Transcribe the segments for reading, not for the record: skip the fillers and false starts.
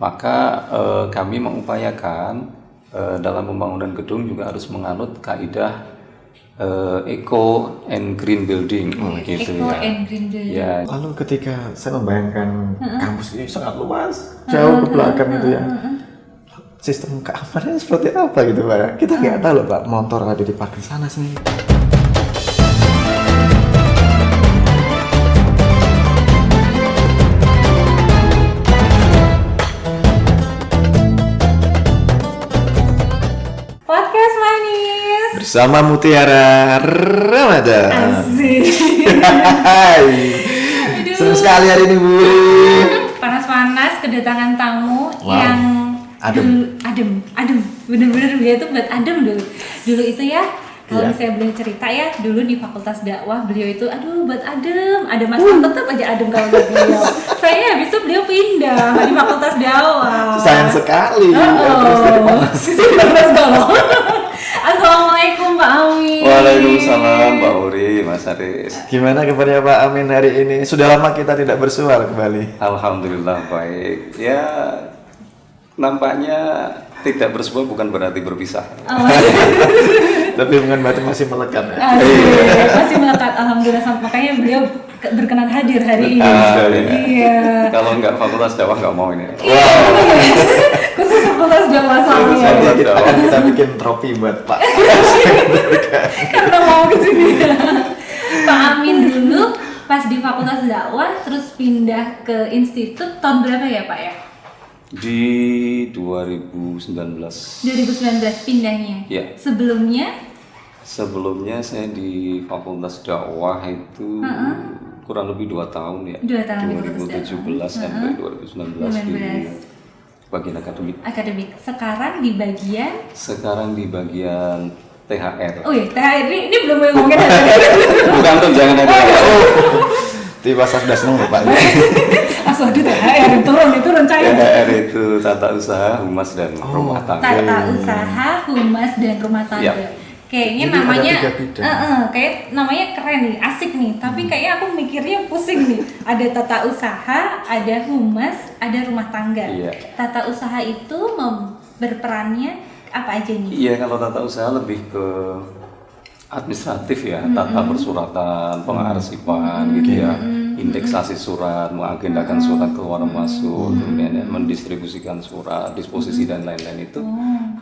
Maka kami mengupayakan dalam pembangunan gedung juga harus menganut kaidah eco and green building gitu Eco ya. and green building. Ya, Lalu ketika saya membayangkan kampus ini sangat luas, jauh ke belakang itu ya, sistem keamanannya seperti apa gitu Pak? Kita nggak tahu loh Pak, motor ada di parkir sana sini. Podcast manis. Bersama Mutiara Ramadan. Asik. Hai. Senang sekali hari ini Bu. Panas-panas kedatangan tamu Wow. yang Adem. adem. Bener-bener dia tuh buat adem dulu. Dulu itu ya, kalau Iya. misalnya beliau cerita ya, dulu di Fakultas Dakwah beliau itu aduh buat adem. Ada masalah tetap aja adem kalau buat beliau. Sayangnya habis itu beliau pindah di Fakultas Dakwah. Sayang sekali. Panas galau. Assalamualaikum Pak Amin. Waalaikumsalam Mbak Uri, Mas Aris. Gimana kabarnya Pak Amin hari ini? Sudah lama kita tidak bersuara kembali. Alhamdulillah baik. Ya, nampaknya tidak bersua bukan berarti berpisah. Tapi hubungan batin masih melekat ya. Asik, masih melekat alhamdulillah, makanya beliau berkenan hadir hari ini. Iya. Kalau nggak fakultas dakwah nggak mau ini. Khusus Fakultas Dakwah Nanti saya. akan kita bikin trofi buat Pak. Karena mau ke sini. Pak Amin dulu pas di Fakultas Dakwah terus pindah ke institut tahun berapa ya, Pak ya? Di 2019. 2019 pindahnya. Iya. Sebelumnya saya di Fakultas Dakwah itu kurang lebih 2 tahun ya. 2 tahun di Fakultas 2017 sampai 2019 di 19. bagian akademik. Akademik. Sekarang di bagian THR. oh iya, THR ini belum ngomongin Bukan tuh, jangan ada. Tiba sudah seneng loh Pak. Asal di THR turun cair. THR itu tata usaha, humas dan rumah tangga. Tata usaha, humas dan rumah tangga. Yap. Kayaknya Jadi namanya ada 3 bidang. kayak namanya keren nih, asik nih. Tapi kayaknya aku mikirnya pusing nih. Ada tata usaha, ada humas, ada rumah tangga. Iya. Tata usaha itu berperannya apa aja nih? Iya, kalau tata usaha lebih ke administratif ya, tata persuratan, pengarsipan gitu ya, indeksasi surat, mengagendakan surat keluar masuk, kemudian ya, mendistribusikan surat, disposisi dan lain-lain itu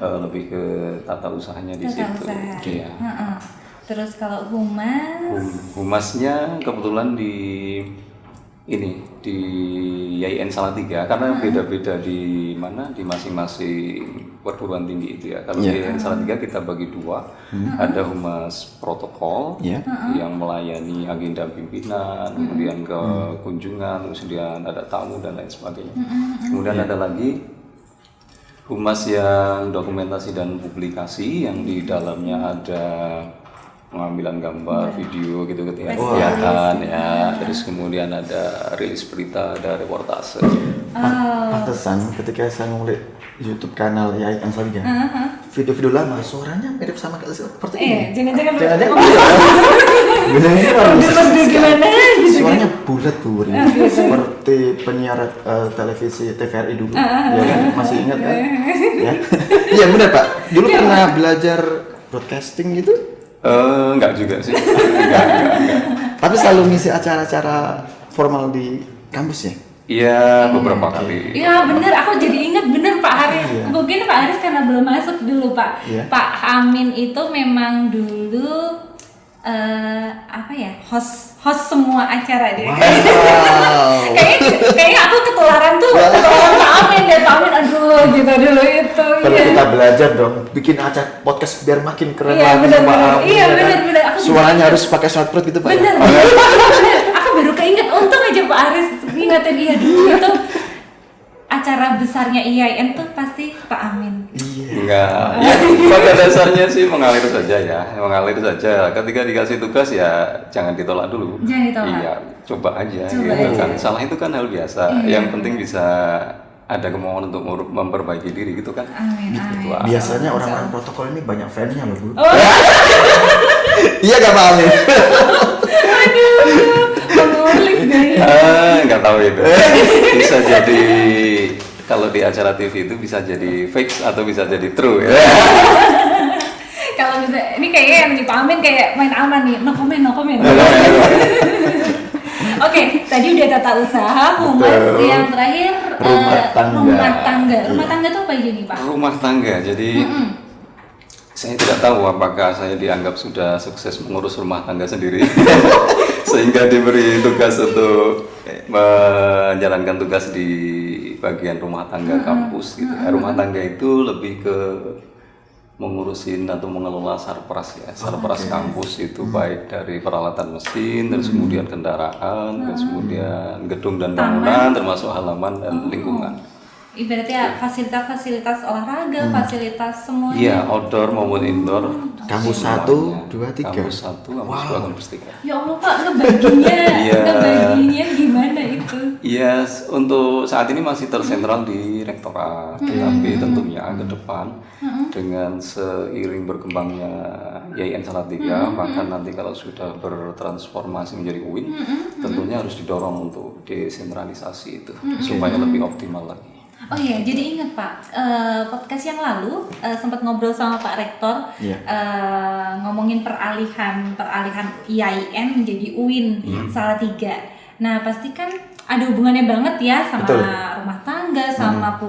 lebih ke tata usahanya di Tata situ. usaha. Iya. Heeh. Terus kalau humas, Humasnya kebetulan di YIN Salatiga karena beda-beda di mana di masing-masing perguruan tinggi itu ya. Kalau di YIN Salatiga kita bagi 2, ada humas protokol Iya. yang melayani agenda pimpinan, kemudian ke kunjungan, kemudian ada tamu dan lain sebagainya. Kemudian ada lagi humas yang dokumentasi dan publikasi yang di dalamnya ada pengambilan gambar, video gitu ya, kegiatan ya, terus kemudian ada rilis berita, ada reportase. Pantesan ketika saya ngulik YouTube kanal YIN Salatiga, video-video lama suaranya mirip sama seperti ini. jangan-jangan Bener ini gimana gitu. suaranya bulat Bu Uri. Seperti penyiar televisi TVRI dulu. Ya kan? Masih ingat kan? Ya. Iya benar Pak. Dulu pernah belajar broadcasting gitu? Enggak juga sih. enggak. Tapi selalu ngisi acara-acara formal di kampus ya? Iya, beberapa kali. Iya bener, aku jadi ingat bener Pak Haris. Mungkin Pak Haris karena belum masuk dulu Pak. Iya. Pak Amin itu memang dulu apa ya, host semua acara dia. Wow. Kayaknya aku ketularan Pak Amin deh, Pak Amin aduh gitu dulu itu. Perlu Iya. kita belajar dong, bikin acara podcast biar makin keren Iya, lagi bener, sama bener. Amin, Iya, ya kan? bener. Aku Suaranya harus pakai shortcut gitu Pak. Bener. Aku baru keinget, untung aja Pak Aris ingetin dia dulu itu acara besarnya IAIN tuh pasti Pak Amin. Iya. Enggak. Ya, pada dasarnya sih mengalir saja ya. Mengalir saja. Ketika dikasih tugas ya jangan ditolak dulu. Jangan ditolak. Iya, coba aja Coba gitu aja. kan. Salah itu kan hal biasa. Iya. Yang penting bisa ada kemauan untuk memperbaiki diri gitu kan. Amin. Gitu. Biasanya orang-orang protokol ini banyak fansnya loh Bu. Oh. Iya gak Pak Amin? Mengulik nih. Nggak tahu itu. Bisa jadi kalau di acara TV itu bisa jadi fake atau bisa jadi true ya. Kalau bisa, ini kayaknya yang di Pak Amin kayak main aman nih, no comment. Oke, tadi udah tata usaha, humas, Betul. yang terakhir Rumah tangga. Rumah tangga. Rumah tangga tuh apa aja nih Pak? Rumah tangga, jadi saya tidak tahu apakah saya dianggap sudah sukses mengurus rumah tangga sendiri sehingga diberi tugas untuk menjalankan tugas di bagian rumah tangga kampus gitu. Rumah tangga itu lebih ke mengurusin atau mengelola sarpras ya, sarpras kampus itu baik dari peralatan mesin, terus kemudian kendaraan, terus kemudian gedung dan bangunan, termasuk halaman dan lingkungan. Ibaratnya fasilitas olahraga, fasilitas semuanya. Iya, outdoor maupun indoor. Kampus semuanya. 1, 2, 3. Kampus 1, kampus 2, kampus 3. Ya Allah Pak, ngebaginya, Iya. ngebaginya gimana itu? Iya, untuk saat ini masih tersentral di rektorat, tetapi tentunya ke depan dengan seiring berkembangnya YIN Salatiga, bahkan nanti kalau sudah bertransformasi menjadi UIN, tentunya harus didorong untuk desentralisasi itu supaya lebih optimal lagi. Oh iya, jadi ingat Pak, podcast yang lalu sempat ngobrol sama Pak Rektor, Iya. ngomongin peralihan IAIN menjadi UIN Salatiga. Nah pasti kan ada hubungannya banget ya sama Betul. rumah tangga, sama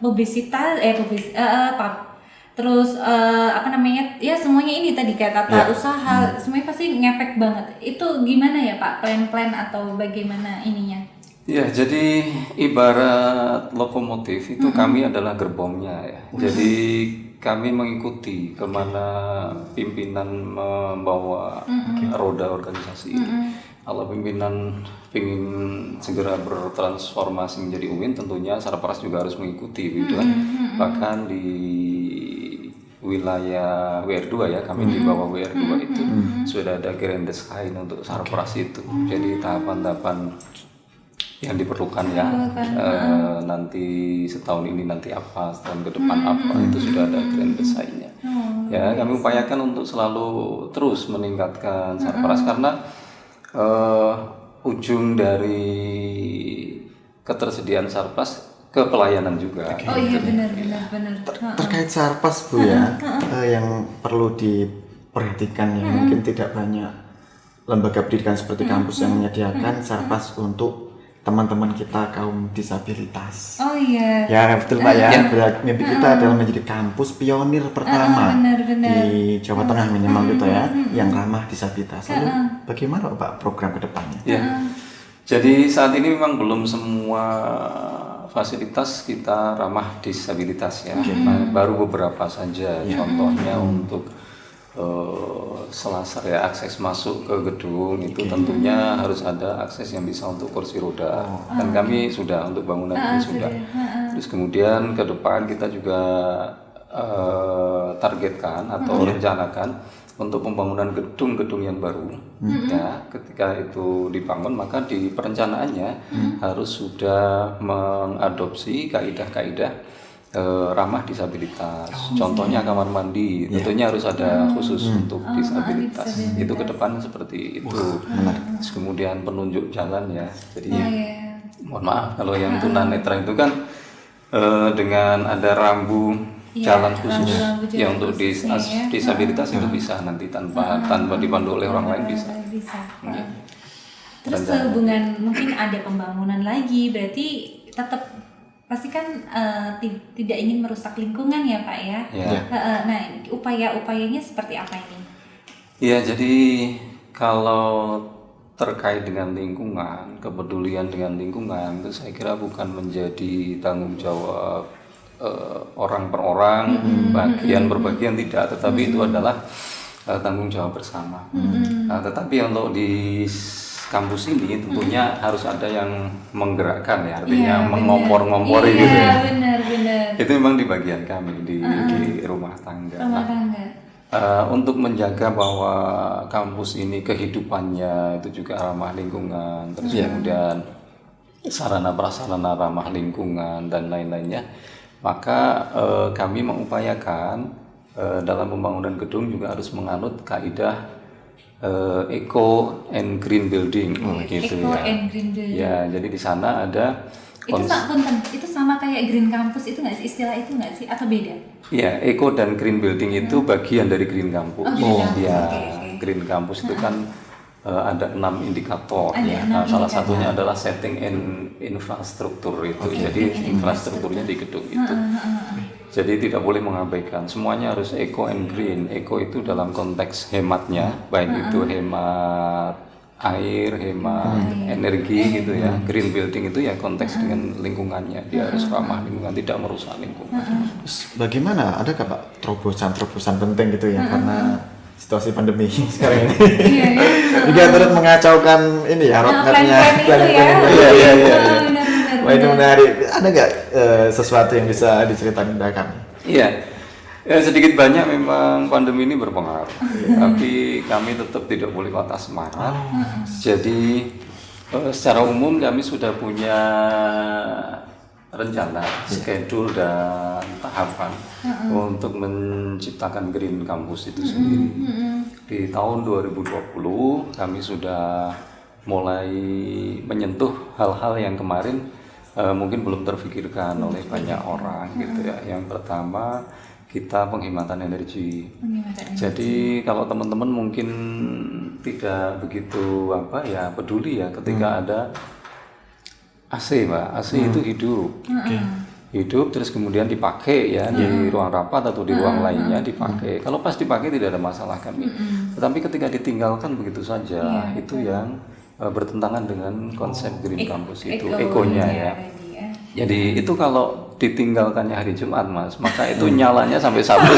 publisitas, terus apa namanya, ya semuanya ini tadi kayak tata Iya. usaha, semuanya pasti ngefek banget. Itu gimana ya Pak, plan-plan atau bagaimana ininya? Ya, jadi ibarat lokomotif itu kami adalah gerbongnya ya. Jadi kami mengikuti kemana pimpinan membawa roda organisasi itu. Kalau pimpinan ingin segera bertransformasi menjadi UIN, tentunya Sarpras juga harus mengikuti gitu kan. Bahkan di wilayah WR2 ya, kami di bawah WR2 itu sudah ada grand design untuk Sarpras itu. Jadi tahapan-tahapan yang diperlukan ya, nanti setahun ini nanti apa, setahun ke depan apa, itu sudah ada grand design-nya. Ya, kami upayakan untuk selalu terus meningkatkan Sarpras karena ujung dari ketersediaan Sarpras ke pelayanan juga. Oh iya benar. Terkait Sarpas Bu ya, yang perlu diperhatikan ya, mungkin tidak banyak lembaga pendidikan seperti kampus yang menyediakan Sarpas untuk teman-teman kita kaum disabilitas. Oh iya. Ya betul Pak ya. Mimpi kita adalah menjadi kampus pionir pertama benar. di Jawa Tengah minimal gitu ya, yang ramah disabilitas. Lalu bagaimana Pak program kedepannya? Ya. Jadi saat ini memang belum semua fasilitas kita ramah disabilitas ya. Nah, baru beberapa saja. Contohnya untuk selasar ya, akses masuk ke gedung itu tentunya harus ada akses yang bisa untuk kursi roda. Dan kami sudah untuk bangunan ini sudah. Terus kemudian ke depan kita juga targetkan atau rencanakan untuk pembangunan gedung-gedung yang baru. Ya, ketika itu dibangun maka di perencanaannya harus sudah mengadopsi kaidah-kaidah ramah disabilitas. Contohnya kamar mandi, tentunya harus ada khusus untuk disabilitas. Itu ke depan seperti itu. Terus kemudian penunjuk jalan ya. Jadi mohon maaf kalau yang tunanetra itu kan dengan ada rambu jalan khusus yang untuk disabilitas itu bisa nanti tanpa dipandu oleh orang lain bisa. Terus sehubungan mungkin ada pembangunan lagi, berarti tetap pasti kan tidak ingin merusak lingkungan ya Pak ya. Nah upaya-upayanya seperti apa ini? Ya, jadi kalau terkait dengan lingkungan, kepedulian dengan lingkungan itu saya kira bukan menjadi tanggung jawab orang per orang, bagian per bagian tidak, tetapi itu adalah tanggung jawab bersama. Tetapi untuk di kampus ini tentunya harus ada yang menggerakkan ya, artinya mengompor-ngompori gitu ya. Benar. Itu memang di bagian kami di rumah tangga. Untuk menjaga bahwa kampus ini kehidupannya itu juga ramah lingkungan, terus kemudian sarana prasarana ramah lingkungan dan lain-lainnya, maka kami mengupayakan dalam pembangunan gedung juga harus menganut kaidah eco and green building gitu Eco ya. and green building. Ya, jadi di sana ada Itu sama kayak Green Campus itu nggak sih, istilah itu nggak sih, atau beda? Ya, Eco dan Green Building itu bagian dari Green Campus. Ya, Okay. Green Campus itu kan ada 6 indikator. Ada 6 Nah, salah indikator. satunya adalah setting infrastruktur itu. Jadi infrastrukturnya di gedung itu. Jadi tidak boleh mengabaikan. Semuanya harus eco and green. Eco itu dalam konteks hematnya, baik itu hemat air, hemat energi gitu ya. Green building itu ya konteks dengan lingkungannya. Dia harus ramah lingkungan, tidak merusak lingkungan. Terus bagaimana? Adakah Pak terobosan penting gitu ya karena situasi pandemi sekarang ini? Juga turut mengacaukan ini ya roadmap-nya. Iya. Wah, itu menarik. Ada nggak sesuatu yang bisa diceritakan kepada kami? Iya, sedikit banyak memang pandemi ini berpengaruh, tapi kami tetap tidak boleh patah semangat. Jadi secara umum kami sudah punya rencana, schedule dan tahapan untuk menciptakan Green Campus itu sendiri. Di tahun 2020 kami sudah mulai menyentuh hal-hal yang kemarin mungkin belum terfikirkan oleh banyak orang gitu ya. Yang pertama kita penghematan energi. Jadi kalau teman-teman mungkin tidak begitu peduli ya ketika ada AC, Mbak. AC itu hidup. Hidup terus kemudian dipakai ya di ruang rapat atau di ruang lainnya dipakai. Kalau pas dipakai tidak ada masalah kami. Tetapi ketika ditinggalkan begitu saja itu yang bertentangan dengan konsep Green Campus itu, ekonya ya. Jadi itu kalau ditinggalkannya hari Jumat, Mas, maka itu nyalanya sampai Sabtu.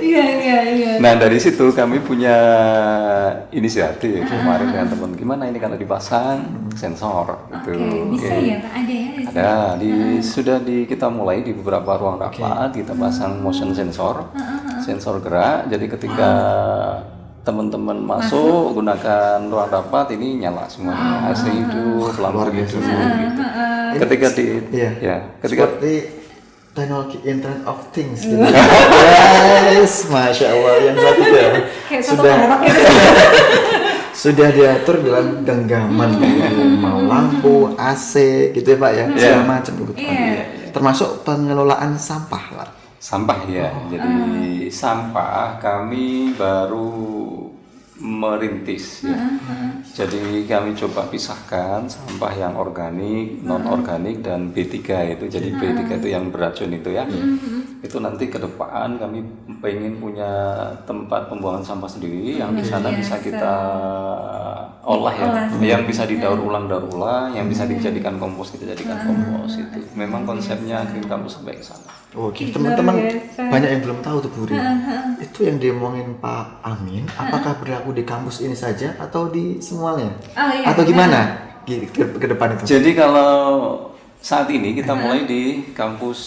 Iya. Nah dari situ kami punya inisiatif kemarin dengan teman, gimana ini kalau dipasang sensor gitu. Bisa ya Pak, ada ya? Ada, sudah kita mulai di beberapa ruang rapat kita pasang motion sensor, sensor gerak. Jadi ketika teman-teman masuk gunakan ruang rapat ini nyala semuanya, AC hidup, lampu hidup gitu. Ketika seperti teknologi Internet of Things gitu. Yes, Masya Allah, yang satu ya sudah diatur dalam genggaman mau lampu, AC gitu ya Pak ya, segala macam termasuk pengelolaan sampah Pak. Sampah ya, jadi sampah kami baru merintis ya. Jadi kami coba pisahkan sampah yang organik, non organik dan B3 itu. Jadi B3 itu yang beracun itu ya. Itu nanti ke depan kami pengen punya tempat pembuangan sampah sendiri yang di sana bisa kita olah ya, yang bisa didaur ulang, yang bisa dijadikan kompos kita jadikan kompos itu. Memang konsepnya Green Campus sampai ke sana. Oke, teman-teman banyak yang belum tahu tuh Bu Ri. Itu yang diomongin Pak Amin, apakah berlaku di kampus ini saja atau di semuanya? Atau gimana ke depan itu? Jadi kalau saat ini kita mulai di kampus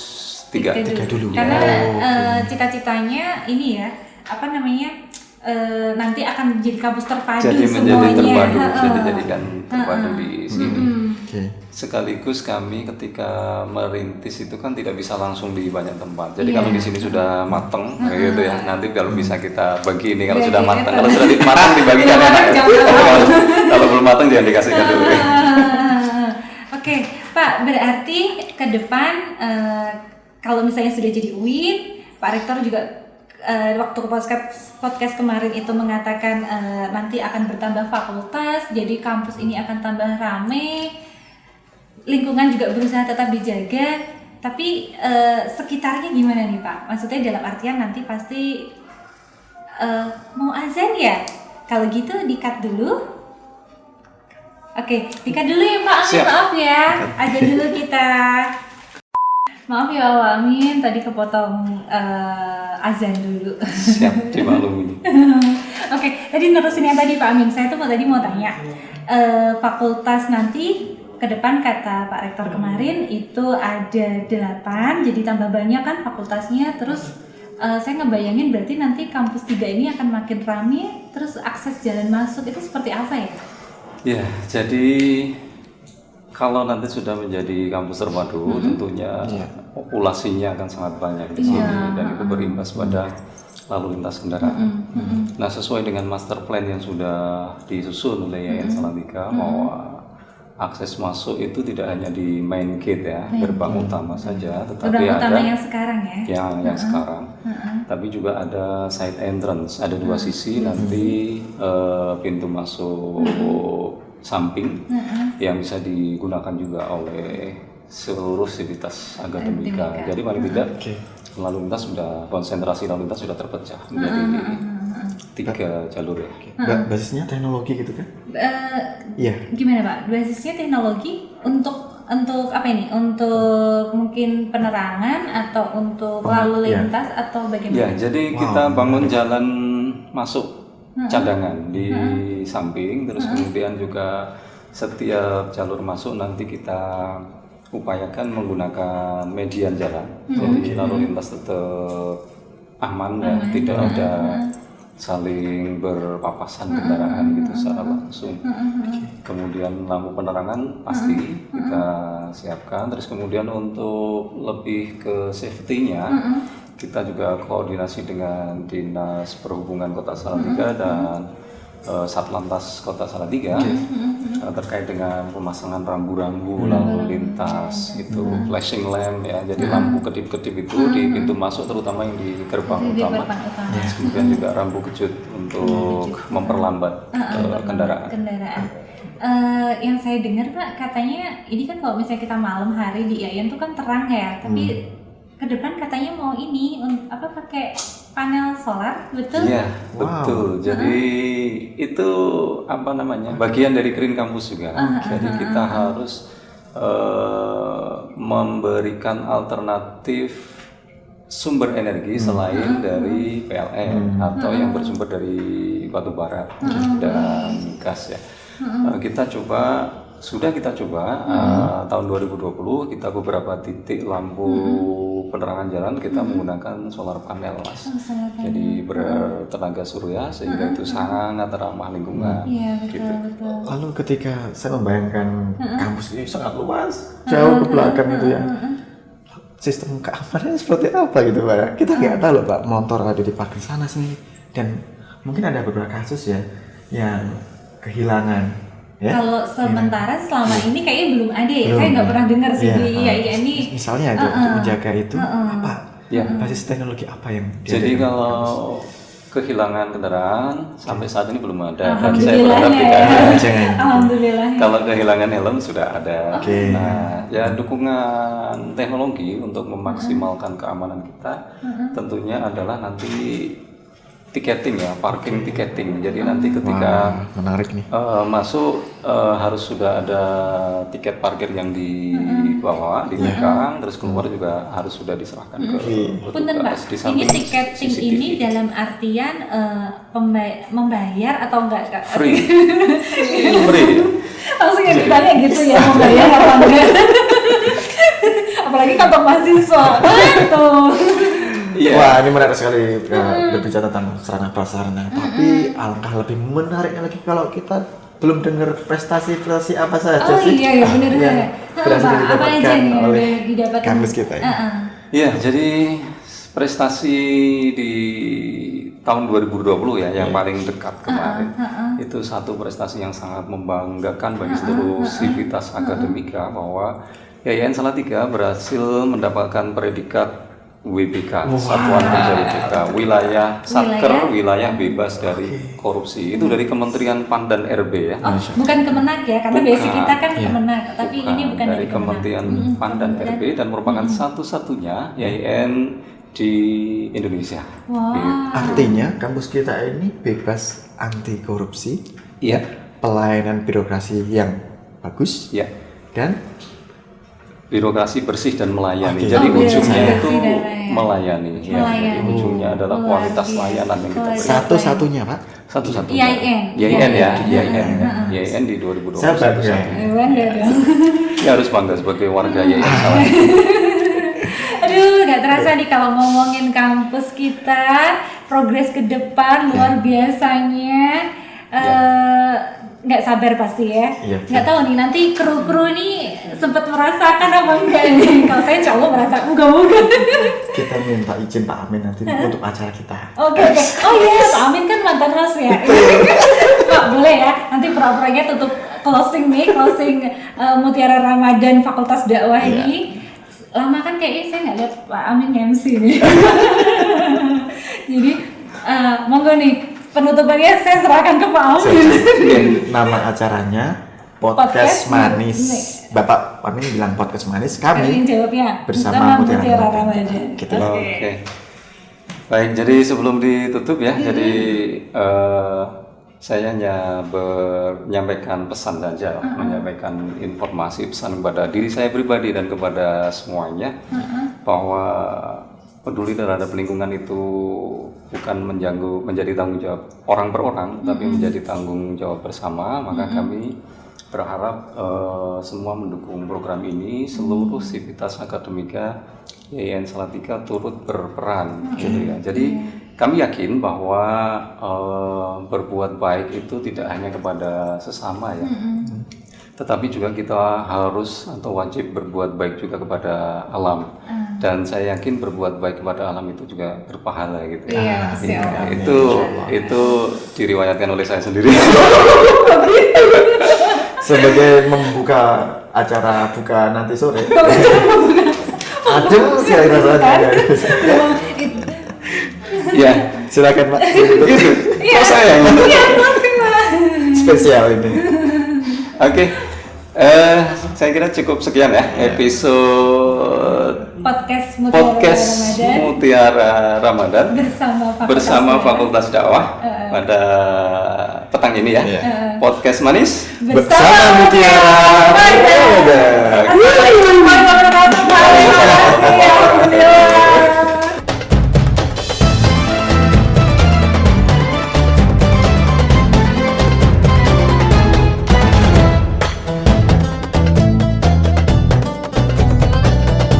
3 dulu. Karena cita-citanya ini ya, nanti akan menjadi kampus terpadu jadi semuanya. Menjadi terpadu, jadi jadikan terpadu di sini. Sekaligus kami ketika merintis itu kan tidak bisa langsung di banyak tempat. Jadi kalau di sini sudah mateng, gitu ya. Nanti kalau bisa kita bagi ini kalau sudah mateng. Kalau sudah mateng dibagikan enak. Kalau belum mateng jangan dikasihkan dulu. Oke, Pak. Berarti ke depan kalau misalnya sudah jadi UIN, Pak Rektor juga waktu podcast kemarin itu mengatakan nanti akan bertambah fakultas, jadi kampus ini akan tambah rame, lingkungan juga berusaha tetap dijaga, tapi sekitarnya gimana nih Pak? Maksudnya dalam artian nanti pasti mau azan ya? Kalau gitu di-cut dulu. Oke, di-cut dulu ya Pak. Maaf ya, azan dulu kita. Maaf ya Pak Amin, tadi kepotong azan dulu. Siap, dimaklumi. Oke, tadi nerusin yang tadi Pak Amin. Saya tuh tadi mau tanya, fakultas nanti ke depan kata Pak Rektor kemarin itu ada 8, jadi tambah banyak kan fakultasnya. Terus saya ngebayangin berarti nanti kampus 3 ini akan makin ramai, terus akses jalan masuk itu seperti apa ya? Ya, jadi kalau nanti sudah menjadi kampus terpadu, tentunya populasinya akan sangat banyak di sini dan itu berimbas pada lalu lintas kendaraan. Nah, sesuai dengan master plan yang sudah disusun oleh Yayasan Salatiga bahwa akses masuk itu tidak hanya di main gate ya, gerbang utama saja, tetapi Gerbang ada utama yang sekarang ya. yang sekarang. Tapi juga ada side entrance, ada dua sisi nanti pintu masuk samping yang bisa digunakan juga oleh seluruh sivitas akademika. Jadi paling tidak lalu lintas sudah konsentrasi lalu lintas sudah terpecah menjadi 3 jalur ya. Basisnya teknologi gitu kan? Iya. Gimana Pak? Basisnya teknologi untuk apa ini? Untuk mungkin penerangan atau untuk lalu lintas atau bagaimana? Ya, jadi kita bangun jalan masuk cadangan di samping, terus kemudian juga setiap jalur masuk nanti kita upayakan menggunakan median jalan. Jadi lalu lintas tetap aman ya, tidak ada saling berpapasan kendaraan gitu secara langsung. Kemudian lampu penerangan pasti kita siapkan. Terus kemudian untuk lebih ke safety-nya kita juga koordinasi dengan Dinas Perhubungan Kota Salatiga dan Satlantas Kota Salatiga terkait dengan pemasangan rambu-rambu lalu lintas itu flashing lamp ya, jadi lampu kedip-kedip itu di pintu masuk terutama yang di gerbang utama. Kemudian juga rambu kejut untuk memperlambat kendaraan. Yang saya dengar Pak, katanya ini kan kalau misalnya kita malam hari di IAIN tuh kan terang ya, tapi ke depan katanya mau ini pakai panel solar, betul? Iya, betul. Jadi itu bagian dari Green Campus juga. Jadi kita harus memberikan alternatif sumber energi selain dari PLN atau yang bersumber dari batu bara dan gas ya. Sudah kita coba tahun 2020 kita beberapa titik lampu penerangan jalan kita menggunakan solar panel Mas. Jadi bertenaga surya sehingga itu sangat ramah lingkungan. Iya, betul. Lalu ketika saya membayangkan kampus ini sangat luas, jauh ke belakang itu ya. Sistem keamanannya seperti apa gitu Pak? Kita nggak tahu loh Pak, motor ada di parkir sana sini, dan mungkin ada beberapa kasus ya yang kehilangan. Ya? Kalau sementara selama ini kayaknya belum ada ya. Saya nggak pernah dengar sih di IAIN ini. Misalnya ada untuk menjaga itu apa? Ya, basis teknologi apa yang jadi kalau kehilangan kendaraan sampai saat ini belum ada dan saya berharap tidak ada. Alhamdulillah. Kalau kehilangan helm sudah ada. Nah, ya dukungan teknologi untuk memaksimalkan keamanan kita tentunya adalah nanti tiketing ya, parking tiketing. Jadi nanti ketika menarik nih. Masuk harus sudah ada tiket parkir yang dibawa, dipegang, terus keluar juga harus sudah diserahkan ke Punten Pak, ini tiketing ini dalam artian membayar atau enggak Kak? Free. Langsung yang ditanya gitu ya, membayar apa enggak? Apalagi kantong mahasiswa, tuh. Yeah. Wah, ini menarik sekali berbicara tentang sarana prasarana. Tapi alangkah lebih menariknya lagi kalau kita belum dengar prestasi-prestasi apa saja sih. Iya benar ya. Berhasil didapatkan oleh kampus kita ya. Iya, jadi prestasi di tahun 2020 ya yang paling dekat kemarin itu satu prestasi yang sangat membanggakan bagi seluruh sivitas akademika bahwa IAIN Salatiga berhasil mendapatkan predikat WBK, Satuan Kerja WBK, wilayah Satker, wilayah bebas dari korupsi. Itu dari Kementerian PAN dan RB ya. Bukan Kemenak ya, karena basic kita kan Kemenak, tapi ini bukan dari Kementerian PAN dan RB dan merupakan satu-satunya IAIN di Indonesia. Artinya kampus kita ini bebas anti korupsi, pelayanan birokrasi yang bagus, dan birokrasi bersih dan melayani. Jadi ujungnya itu melayani. Jadi ujungnya adalah kualitas layanan yang kita berikan. Satu-satunya Pak? Satu-satunya. IAIN ya, IAIN di 2021. Ya harus bangga sebagai warga IAIN Salatiga. Aduh, nggak terasa nih kalau ngomongin kampus kita, progres ke depan luar biasanya. Nggak sabar pasti ya. Nggak tahu nih nanti kru-kru ini sempat merasakan apa enggak nih. Kalau saya insya Allah merasa enggak. Kita minta izin Pak Amin nanti untuk acara kita. Oke. Oh iya, Pak Amin kan mantan host ya. Pak boleh ya nanti pura-puranya tutup closing Mutiara Ramadan Fakultas Dakwah ini. Lama kan kayaknya saya nggak lihat Pak Amin MC nih. Jadi monggo nih penutupannya saya serahkan ke Pak Amin. Nama acaranya Podcast Manis. Bapak Amin bilang Podcast Manis, kami jawabnya bersama Mutiara Ramadan. Gitu. Oke. Baik, jadi sebelum ditutup ya, jadi saya hanya menyampaikan pesan saja, menyampaikan informasi pesan kepada diri saya pribadi dan kepada semuanya bahwa peduli terhadap lingkungan itu bukan menjadi tanggung jawab orang per orang, tapi menjadi tanggung jawab bersama. Maka kami berharap semua mendukung program ini, seluruh sivitas akademika Yayan Salatiga turut berperan, gitu ya. Jadi kami yakin bahwa berbuat baik itu tidak hanya kepada sesama ya, tetapi juga kita harus atau wajib berbuat baik juga kepada alam. Dan saya yakin berbuat baik kepada alam itu juga berpahala gitu. Iya, itu diriwayatkan oleh saya sendiri. Sebagai membuka acara buka nanti sore. Aduh, sekali rasanya. Ya, Silakan Pak. gitu. Kok saya? Spesial ini. Oke. Saya kira cukup sekian ya episode Podcast Mutiara Ramadan bersama Fakultas Dakwah pada petang ini ya. Podcast Manis Bersama Mutiara Ramadan. Assalamualaikum warahmatullahi wabarakatuh.